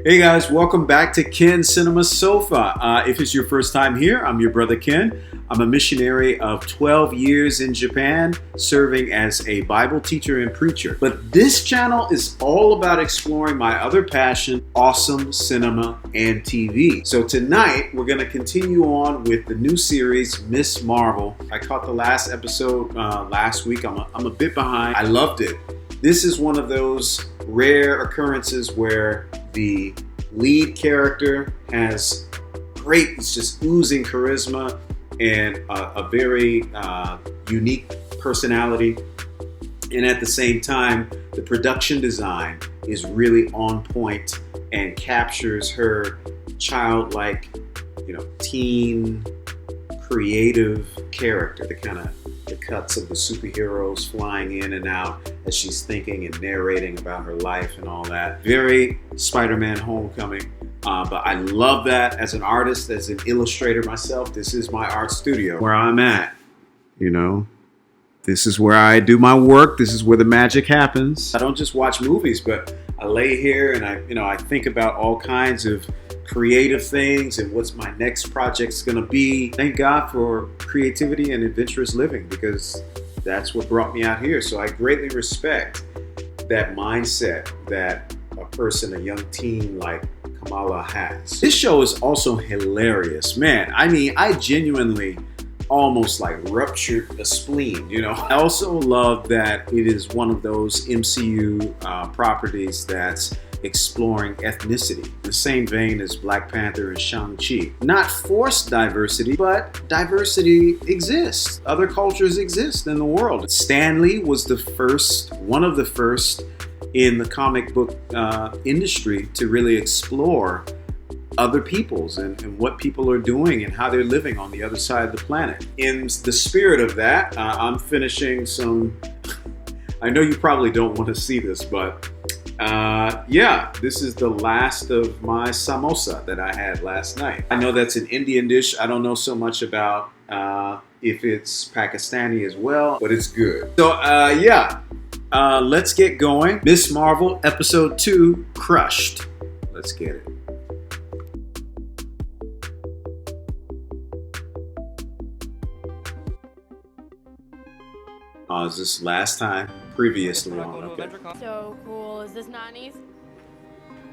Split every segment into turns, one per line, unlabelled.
Hey guys, welcome back to Ken Cinema Sofa. If it's your first time here, I'm your brother Ken. I'm a missionary of 12 years in Japan, serving as a Bible teacher and preacher. But this channel is all about exploring my other passion, awesome cinema and TV. So tonight, we're going to continue on with the new series, Miss Marvel. I caught the last episode last week. I'm a bit behind. I loved it. This is one of those rare occurrences where the lead character has it's just oozing charisma and a very unique personality. And at the same time, the production design is really on point and captures her childlike, teen, creative character, the cuts of the superheroes flying in and out as she's thinking and narrating about her life and all that. Very Spider-Man Homecoming. But I love that as an artist, as an illustrator myself. This is my art studio where I'm at. This is where I do my work. This is where the magic happens. I don't just watch movies, but I lay here and I think about all kinds of creative things and what's my next project's gonna be. Thank God for creativity and adventurous living, because that's what brought me out here. So I greatly respect that mindset that a young teen like Kamala has. This show is also hilarious, man. I genuinely almost ruptured a spleen, I also love that it is one of those MCU properties that's exploring ethnicity, the same vein as Black Panther and Shang-Chi. Not forced diversity, but diversity exists. Other cultures exist in the world. Stan Lee was one of the first in the comic book industry to really explore other peoples and what people are doing and how they're living on the other side of the planet. In the spirit of that, I'm finishing I know you probably don't want to see this, but this is the last of my samosa that I had last night. I know that's an Indian dish. I don't know so much about if it's Pakistani as well, but it's good. So let's get going. Miss Marvel episode 2, Crushed. Let's get it. Is this last time? Previously on, okay.
So cool. Is this Nani's?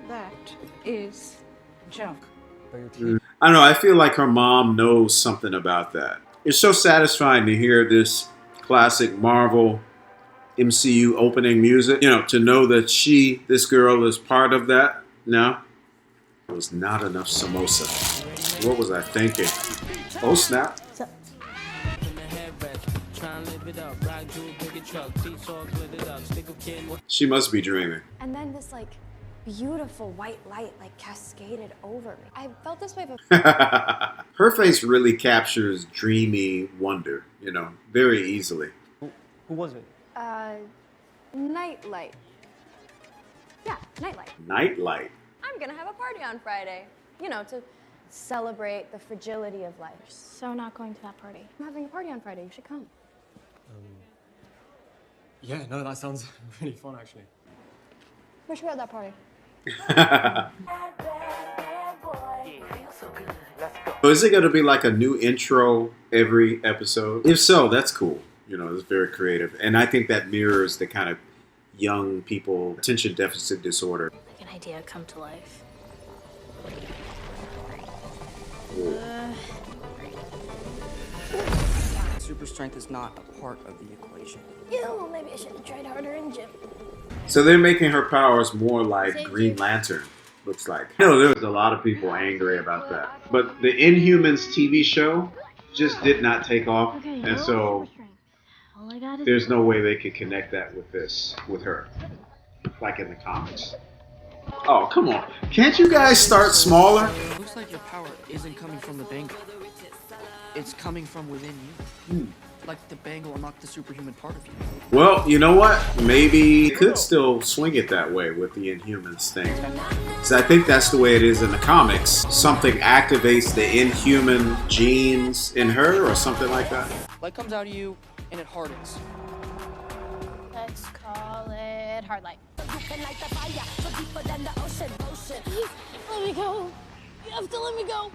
That is junk.
I don't know. I feel like her mom knows something about that. It's so satisfying to hear this classic Marvel MCU opening music. To know that this girl is part of that. No, it was not enough samosa. What was I thinking? Oh snap. She must be dreaming.
And then this beautiful white light cascaded over me. I felt this way before.
Her face really captures dreamy wonder, very easily.
Who was it?
Nightlight. Yeah, Nightlight.
Nightlight.
I'm gonna have a party on Friday. To celebrate the fragility of life. So not going to that party. I'm having a party on Friday. You should come.
Yeah, no, that sounds really fun, actually.
Where should we have that party?
So is it going to be like a new intro every episode? If so, that's cool. It's very creative. And I think that mirrors the kind of young people, attention deficit disorder.
Like an idea come to life.
Super strength is not a part of the equation.
Ew, maybe I should have tried harder in gym.
So they're making her powers more like Green Lantern, looks like. There was a lot of people angry about that. But the Inhumans TV show just did not take off. And so there's no way they could connect that with her, like in the comics. Oh, come on. Can't you guys start smaller?
It looks like your power isn't coming from the bangle. It's coming from within you. Like the bangle unlocked the superhuman part of you.
Well, you know what? Maybe you could still swing it that way with the Inhumans thing. Because I think that's the way it is in the comics. Something activates the Inhuman genes in her or something like that.
Light comes out of you and it hardens.
Let's call it hard light. Let me go. You have to let me go.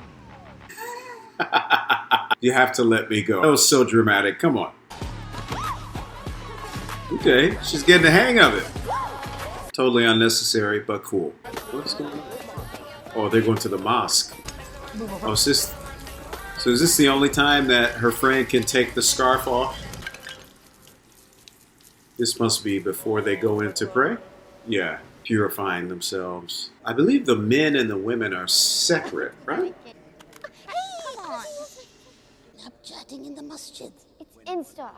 You have to let me go. That was so dramatic. Come on. Okay, she's getting the hang of it. Totally unnecessary, but cool. What's going on? Oh, they're going to the mosque. Oh, is this the only time that her friend can take the scarf off? This must be before they go in to pray? Yeah, purifying themselves. I believe the men and the women are separate, right?
Come on.
Stop chatting in the masjid.
It's Insta.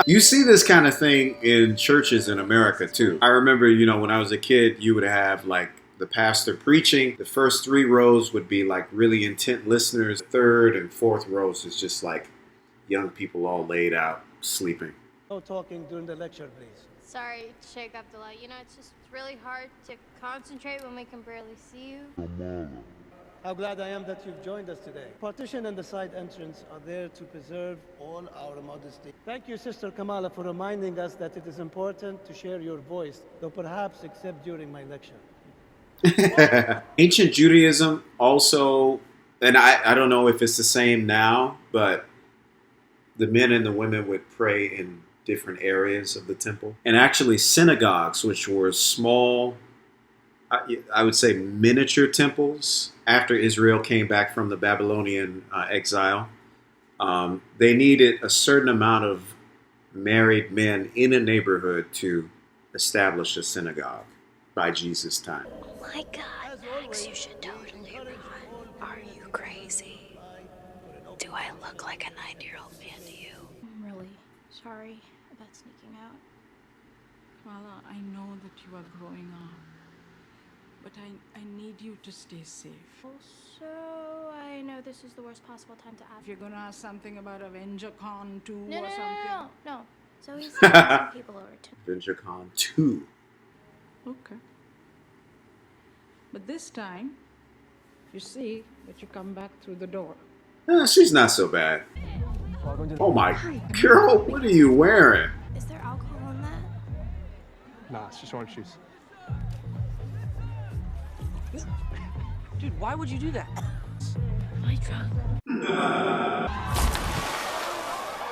You see this kind of thing in churches in America too. I remember, when I was a kid, you would have like the pastor preaching. The first 3 rows would be like really intent listeners. The 3rd and 4th rows is just like young people all laid out sleeping.
No talking during the lecture, please.
Sorry, Sheikh Abdullah. It's just really hard to concentrate when we can barely see you.
How glad I am that you've joined us today. Partition and the side entrance are there to preserve all our modesty. Thank you, Sister Kamala, for reminding us that it is important to share your voice, though perhaps except during my lecture.
Ancient Judaism also, and I don't know if it's the same now, but the men and the women would pray in different areas of the temple. And actually synagogues, which were small, I would say miniature temples, after Israel came back from the Babylonian exile, they needed a certain amount of married men in a neighborhood to establish a synagogue by Jesus' time.
My God, Max, you should totally run. Are you crazy? Do I look like a 9-year-old man to you?
I'm really sorry about sneaking out. Kamala, I know that you are growing up, but I need you to stay safe.
Also, I know this is the worst possible time to ask.
If you're gonna ask something about Avenger Con 2
No,
or something.
no. Zoe's having some people over too.
VentureCon 2.
Okay. But this time, you see that you come back through the door.
She's not so bad. Oh my girl, what are you wearing?
Is there alcohol in that?
Nah, it's just orange juice.
Dude, why would you do that?
Am I drunk?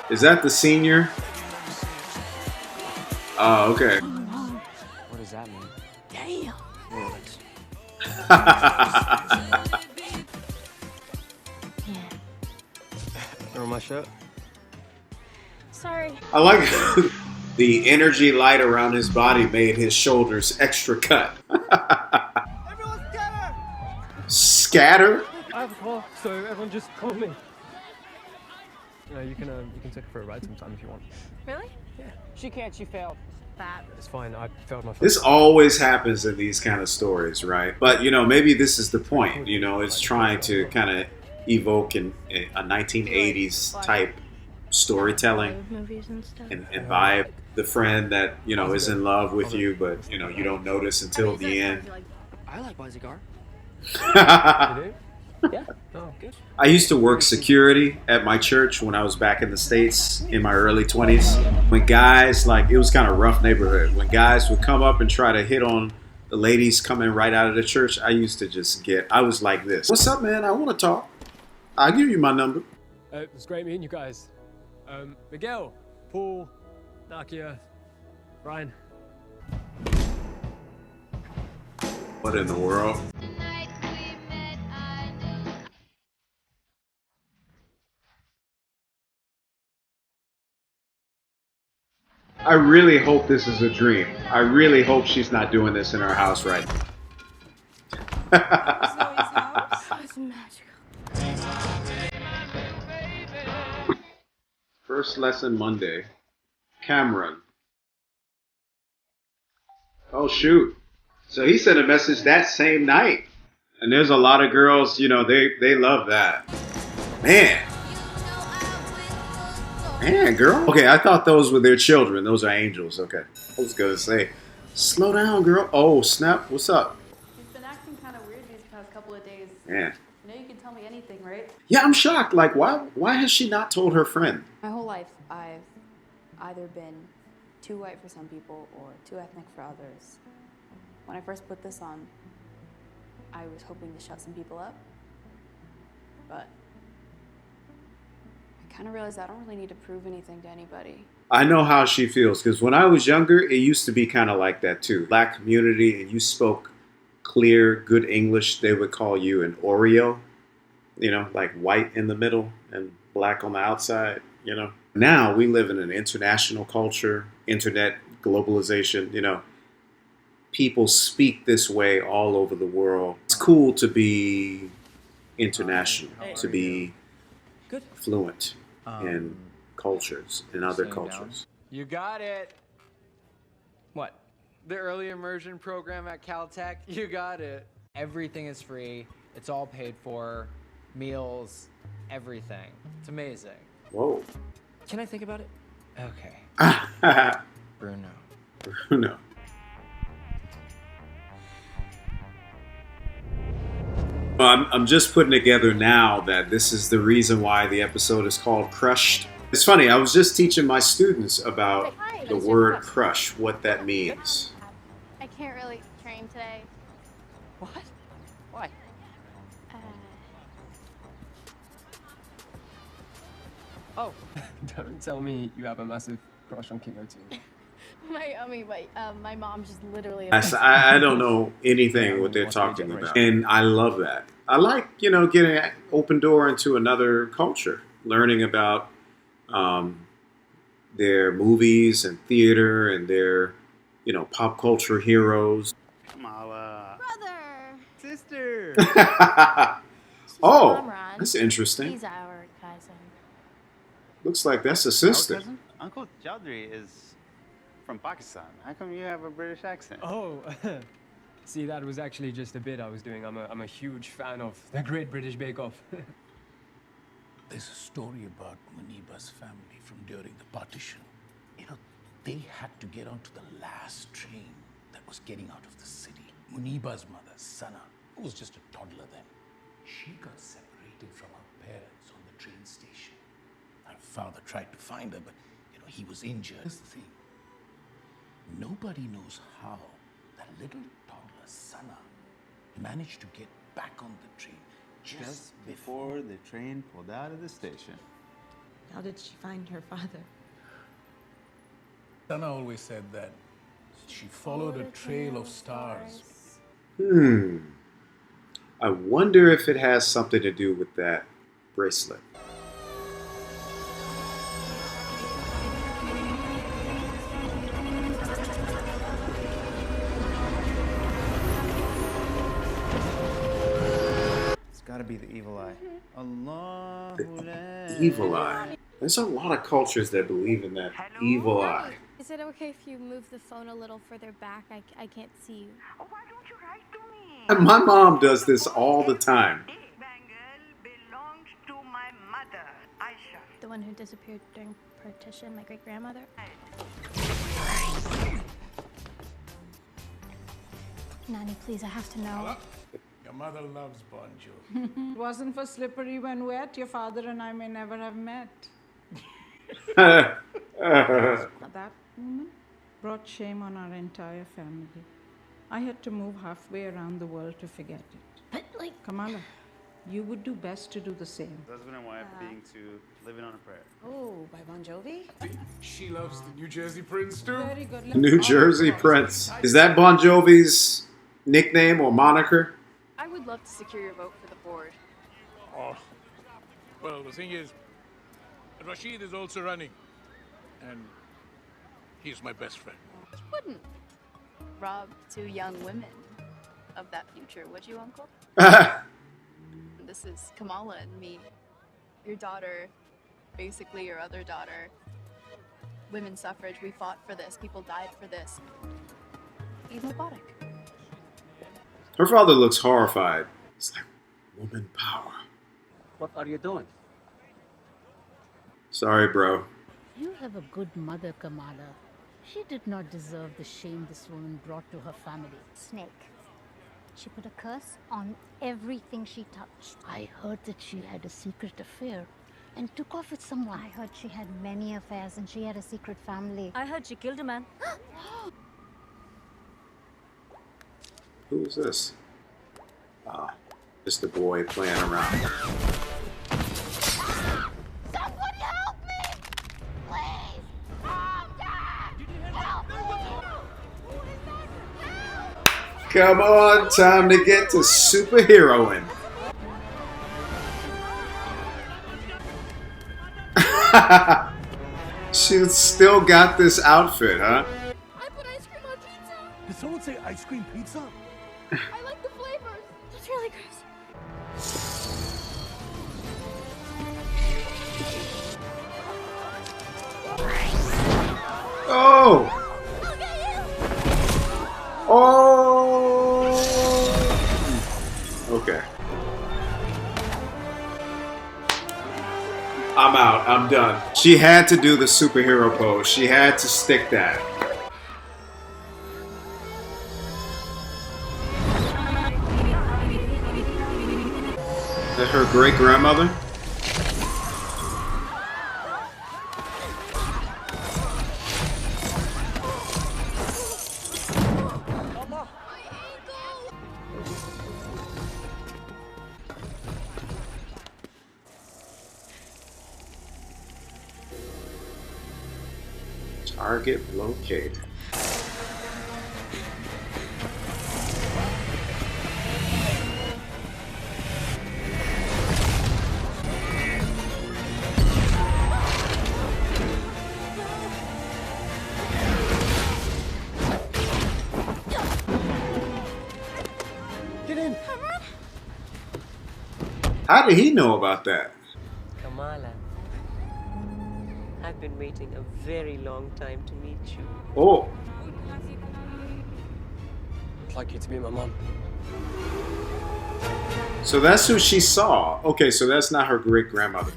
Is that the senior? Oh, okay.
What does that mean?
Damn.
Remember my shirt?
Sorry.
I like the energy light around his body made his shoulders extra cut.
Everyone scatter!
Scatter?
I have a car, so everyone just call me. You can take her for a ride sometime if you want.
Really?
She can't, she failed.
That.
It's fine, I failed my first.
This always happens in these kind of stories, right? But, maybe this is the point. It's trying to kind of evoke a 1980s type storytelling
Movies and stuff.
and vibe. The friend that, is in love with you, but, you don't notice until the end.
I like my cigar.
You do?
Yeah.
Oh, good.
I used to work security at my church when I was back in the States in my early 20s. When guys, it was kind of rough neighborhood. When guys would come up and try to hit on the ladies coming right out of the church, I used to I was like this. What's up, man? I want to talk. I'll give you my number.
It was great meeting you guys. Miguel, Paul, Nakia, Ryan.
What in the world? I really hope this is a dream. I really hope she's not doing this in her house right now.
Zoe's house? That's magical.
First lesson Monday. Cameron. Oh, shoot. So he sent a message that same night. And there's a lot of girls, they love that. Man, girl. Okay, I thought those were their children. Those are angels. Okay. I was going to say, slow down, girl. Oh, snap. What's up?
He's been acting kind of weird these past couple of days.
Man.
You can tell me anything, right?
Yeah, I'm shocked. Why has she not told her friend?
My whole life, I've either been too white for some people or too ethnic for others. When I first put this on, I was hoping to shut some people up. But I kind of realized I don't really need to prove anything to anybody.
I know how she feels because when I was younger, it used to be kind of like that too. Black community, and you spoke clear, good English, they would call you an Oreo, like white in the middle and black on the outside, Now we live in an international culture, internet globalization, people speak this way all over the world. It's cool to be international, to be fluent in cultures, in other cultures.
You got it. What? The early immersion program at Caltech? You got it. Everything is free. It's all paid for. Meals, everything. It's amazing.
Whoa.
Can I think about it? Okay. Bruno.
Bruno. I'm just putting together now that this is the reason why the episode is called Crushed. It's funny, I was just teaching my students about the word crush, what that means.
I can't really train today.
What? Why?
Oh. Don't tell me you have a massive crush on Kingo too.
My mom just literally.
I don't know anything what they're talking about. And I love that. I like, getting an open door into another culture, learning about their movies and theater and their, pop culture heroes.
Kamala.
Brother.
Sister.
Oh, that's interesting.
He's our cousin.
Looks like that's a sister.
Our cousin? Uncle Chaudhry is from Pakistan. How come you have a British accent?
Oh, see, that was actually just a bit I was doing. I'm a huge fan of the Great British Bake Off.
There's a story about Muniba's family from during the partition. They had to get onto the last train that was getting out of the city. Muniba's mother, Sana, who was just a toddler then, she got separated from her parents on the train station. Her father tried to find her, but he was injured. Here's the thing. Nobody knows how that little toddler, Sana, managed to get back on the train
just before the train pulled out of the station.
How did she find her father?
Sana always said that she followed a trail of stars.
I wonder if it has something to do with that bracelet.
It's gotta be the evil eye. Allah.
The evil eye. There's a lot of cultures that believe in that evil eye.
Is it okay if you move the phone a little further back? I can't see you.
Oh, why don't you write to me?
And my mom does this all the time.
This bangle belonged to my mother, Aisha.
The one who disappeared during partition, my great-grandmother. Nani, please, I have to know.
Your mother loves Bon Jovi.
It wasn't for slippery when wet, your father and I may never have met. That woman brought shame on our entire family. I had to move halfway around the world to forget it.
But,
Kamala, you would do best to do the same.
Husband and wife being to living on a prayer.
Oh, by Bon Jovi?
She loves the New Jersey Prince too.
Very good.
New Jersey Prince. Is that Bon Jovi's nickname or moniker?
I would love to secure your vote for the board.
Oh. Well, the thing is, Rashid is also running. And he's my best friend.
You wouldn't rob two young women of that future, would you, Uncle? This is Kamala and me. Your daughter, basically your other daughter. Women's suffrage, we fought for this. People died for this. Eid Mubarak.
Her father looks horrified. It's like, woman power.
What are you doing?
Sorry, bro.
You have a good mother, Kamala. She did not deserve the shame this woman brought to her family.
Snake. She put a curse on everything she touched.
I heard that she had a secret affair and took off with someone.
I heard she had many affairs and she had a secret family.
I heard she killed a man.
Who's this? Just a boy playing around.
Somebody help me! Please! Help me!
Come on, time to get to superheroin. She's still got this outfit, huh?
I put ice cream on pizza!
Did someone say ice cream pizza?
I like the flavors. That's really gross.
Oh! Oh! Okay. I'm out. I'm done. She had to do the superhero pose. She had to stick that. Is that her great grandmother? Target located.
Get in.
How did he know about that?
Kamala, I've been waiting a very long time to meet you.
Oh.
I'd like you to meet my mom.
So that's who she saw. Okay, so that's not her great grandmother.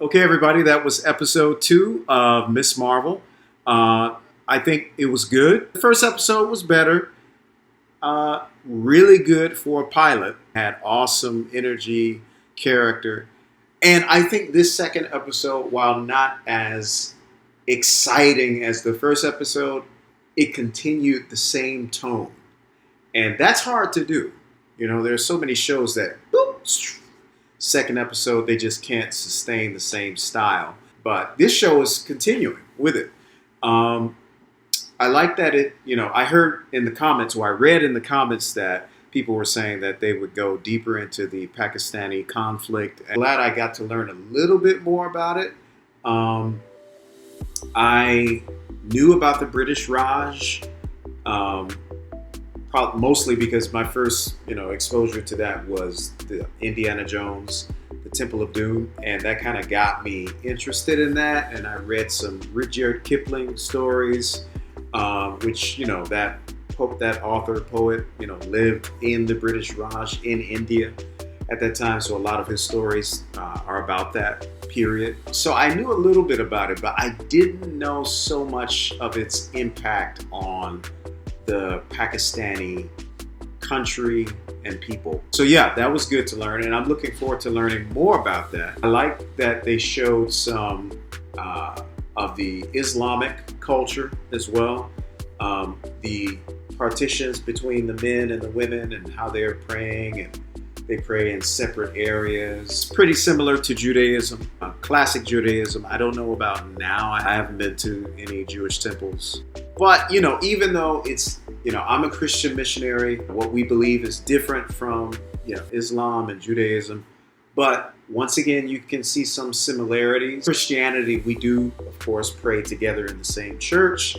Okay, everybody, that was episode 2 of Miss Marvel. I think it was good. The first episode was better. Really good for a pilot. Had awesome energy, character. And I think this second episode, while not as exciting as the first episode, it continued the same tone. And that's hard to do. You know, there's so many shows that, boop, second episode, they just can't sustain the same style. But this show is continuing with it. I like that it, you know, I heard in the comments, or I read in the comments that people were saying that they would go deeper into the Pakistani conflict. I'm glad I got to learn a little bit more about it. I knew about the British Raj, mostly because my first, exposure to that was the Indiana Jones, the Temple of Doom, and that kind of got me interested in that. And I read some Rudyard Kipling stories, which, that author, poet, lived in the British Raj in India at that time. So a lot of his stories are about that period. So I knew a little bit about it, but I didn't know so much of its impact on the Pakistani country and people. So yeah, that was good to learn, and I'm looking forward to learning more about that. I like that they showed some of the Islamic culture as well. The partitions between the men and the women and how they're praying, and they pray in separate areas. Pretty similar to Judaism, classic Judaism. I don't know about now. I haven't been to any Jewish temples. But, even though it's, I'm a Christian missionary, what we believe is different from, Islam and Judaism. But once again, you can see some similarities. Christianity, we do, of course, pray together in the same church.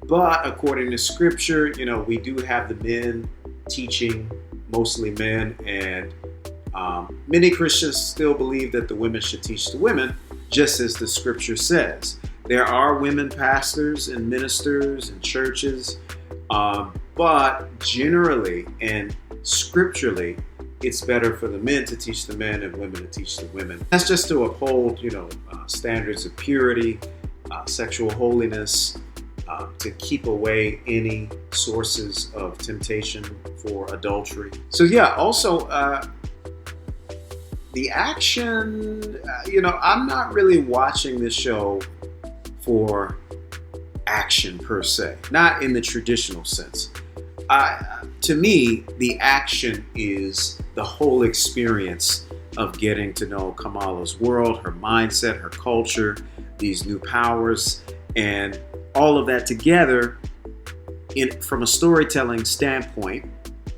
But according to scripture, we do have the men teaching, mostly men, and many Christians still believe that the women should teach the women, just as the scripture says. There are women pastors and ministers and churches, but generally and scripturally, it's better for the men to teach the men and women to teach the women. That's just to uphold, standards of purity, sexual holiness, to keep away any sources of temptation for adultery. So yeah, also, The action, I'm not really watching this show for action per se, not in the traditional sense. To me, the action is the whole experience of getting to know Kamala's world, her mindset, her culture, these new powers, and all of that together from a storytelling standpoint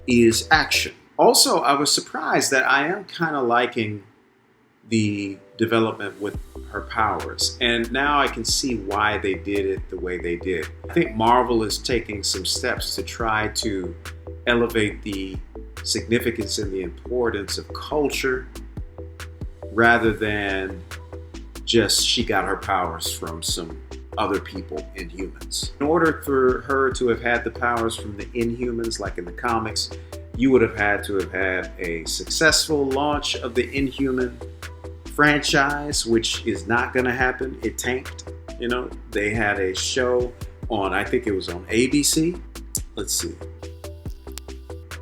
is action. Also, I was surprised that I am kind of liking the development with her powers, and now I can see why they did it the way they did. I think Marvel is taking some steps to try to elevate the significance and the importance of culture rather than just she got her powers from some other people, Inhumans. In order for her to have had the powers from the Inhumans, like in the comics, you would have had to have had a successful launch of the Inhuman franchise, which is not going to happen. It tanked. They had a show on, I think it was on ABC. Let's see.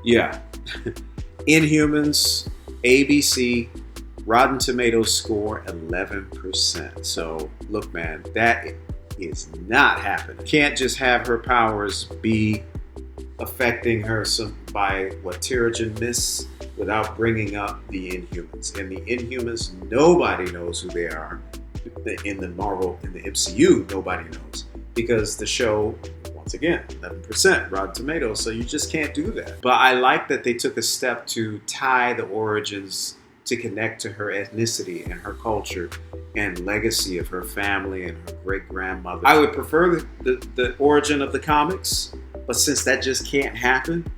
Yeah. Inhumans, ABC, Rotten Tomatoes score 11%. So look, man, that is not happening. Can't just have her powers be affecting her by what Terrigen Mists without bringing up the Inhumans. And the Inhumans, nobody knows who they are. In the Marvel, in the MCU, nobody knows. Because the show, once again, 11% Rotten Tomatoes, so you just can't do that. But I like that they took a step to tie the origins to connect to her ethnicity and her culture and legacy of her family and her great-grandmother. I would prefer the origin of the comics, but since that just can't happen,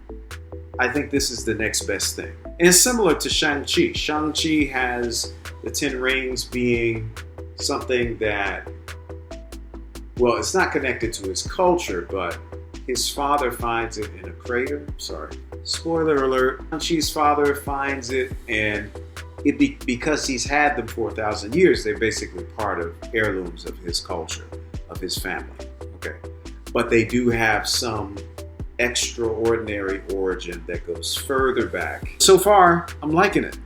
I think this is the next best thing. And it's similar to Shang-Chi. Shang-Chi has the 10 rings being something that, well, it's not connected to his culture, but his father finds it in a crater. Sorry, spoiler alert. Shang-Chi's father finds it, and because he's had them for 1,000 years, they're basically part of heirlooms of his culture, of his family. Okay, but they do have some extraordinary origin that goes further back. So far, I'm liking it.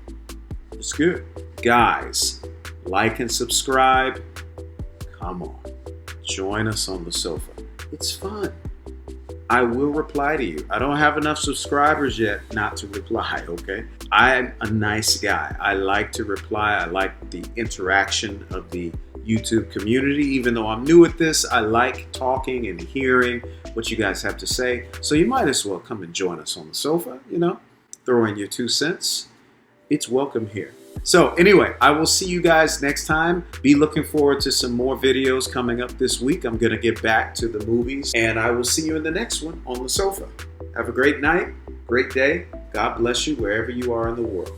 It's good. Guys, like and subscribe. Come on. Join us on the sofa. It's fun. I will reply to you. I don't have enough subscribers yet not to reply, okay? I'm a nice guy. I like to reply. I like the interaction of the YouTube community. Even though I'm new at this, I like talking and hearing what you guys have to say. So you might as well come and join us on the sofa, throw in your 2 cents. It's welcome here. So anyway, I will see you guys next time. Be looking forward to some more videos coming up this week. I'm going to get back to the movies, and I will see you in the next one on the sofa. Have a great night, great day. God bless you wherever you are in the world.